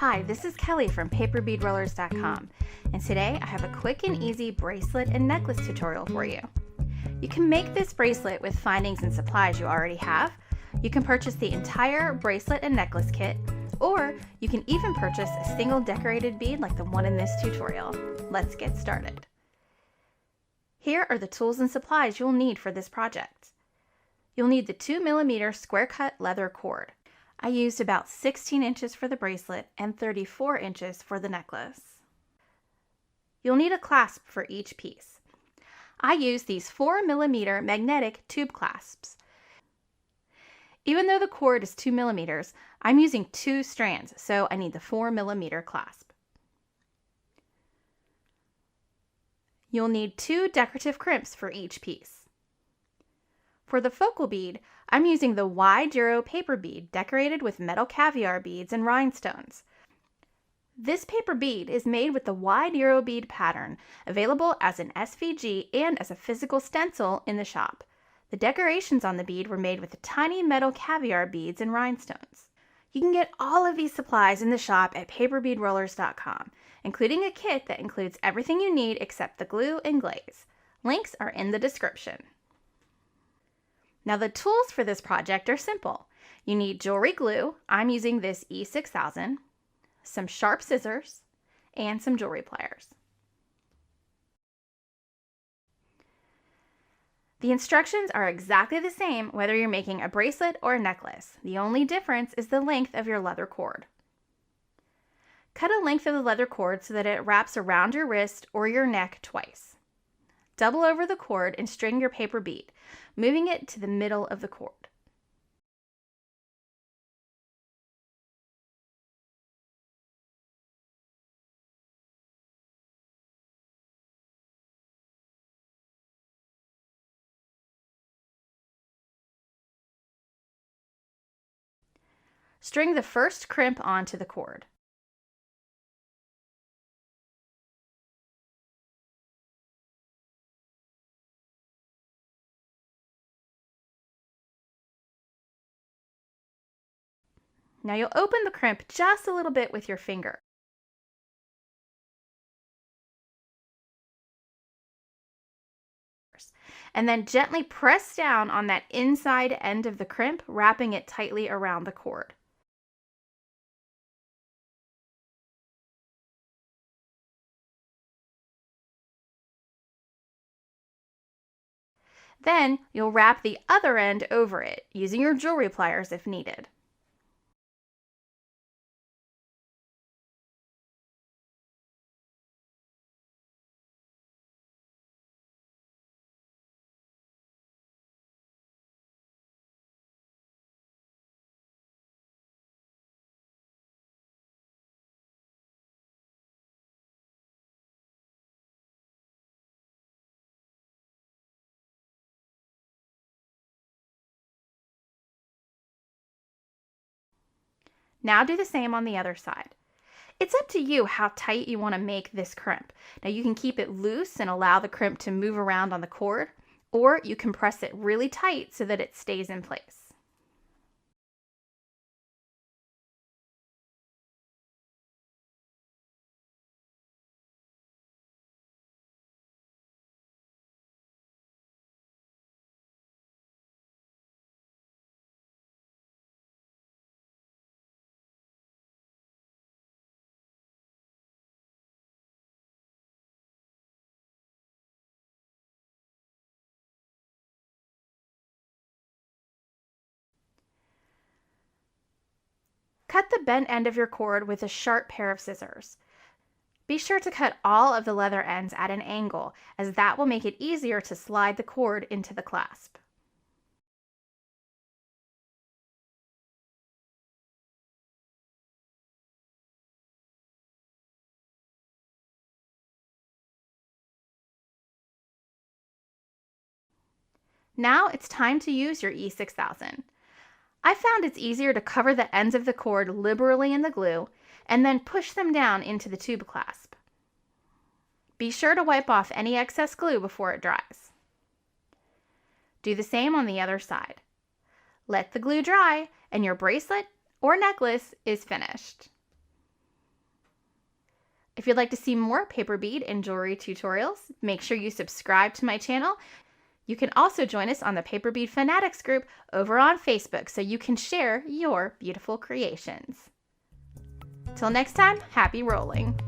Hi, this is Kelly from paperbeadrollers.com, and today I have a quick and easy bracelet and necklace tutorial for you. You can make this bracelet with findings and supplies you already have. You can purchase the entire bracelet and necklace kit, or you can even purchase a single decorated bead like the one in this tutorial. Let's get started. Here are the tools and supplies you'll need for this project. You'll need the 2mm square cut leather cord. I used about 16 inches for the bracelet and 34 inches for the necklace. You'll need a clasp for each piece. I used these 4mm magnetic tube clasps. Even though the cord is 2mm, I'm using 2 strands, so I need the 4mm clasp. You'll need 2 decorative crimps for each piece. For the focal bead, I'm using the wide Euro paper bead decorated with metal caviar beads and rhinestones. This paper bead is made with the wide Euro bead pattern, available as an SVG and as a physical stencil in the shop. The decorations on the bead were made with the tiny metal caviar beads and rhinestones. You can get all of these supplies in the shop at paperbeadrollers.com, including a kit that includes everything you need except the glue and glaze. Links are in the description. Now the tools for this project are simple. You need jewelry glue, I'm using this E6000, some sharp scissors, and some jewelry pliers. The instructions are exactly the same whether you're making a bracelet or a necklace. The only difference is the length of your leather cord. Cut a length of the leather cord so that it wraps around your wrist or your neck twice. Double over the cord and string your paper bead, moving it to the middle of the cord. String the first crimp onto the cord. Now you'll open the crimp just a little bit with your finger. And then gently press down on that inside end of the crimp, wrapping it tightly around the cord. Then you'll wrap the other end over it, using your jewelry pliers if needed. Now do the same on the other side. It's up to you how tight you want to make this crimp. Now you can keep it loose and allow the crimp to move around on the cord, or you can press it really tight so that it stays in place. Cut the bent end of your cord with a sharp pair of scissors. Be sure to cut all of the leather ends at an angle, as that will make it easier to slide the cord into the clasp. Now it's time to use your E6000. I found it's easier to cover the ends of the cord liberally in the glue and then push them down into the tube clasp. Be sure to wipe off any excess glue before it dries. Do the same on the other side. Let the glue dry and your bracelet or necklace is finished. If you'd like to see more paper bead and jewelry tutorials, make sure you subscribe to my channel. You can also join us on the Paper Bead Fanatics group over on Facebook so you can share your beautiful creations. Till next time, happy rolling!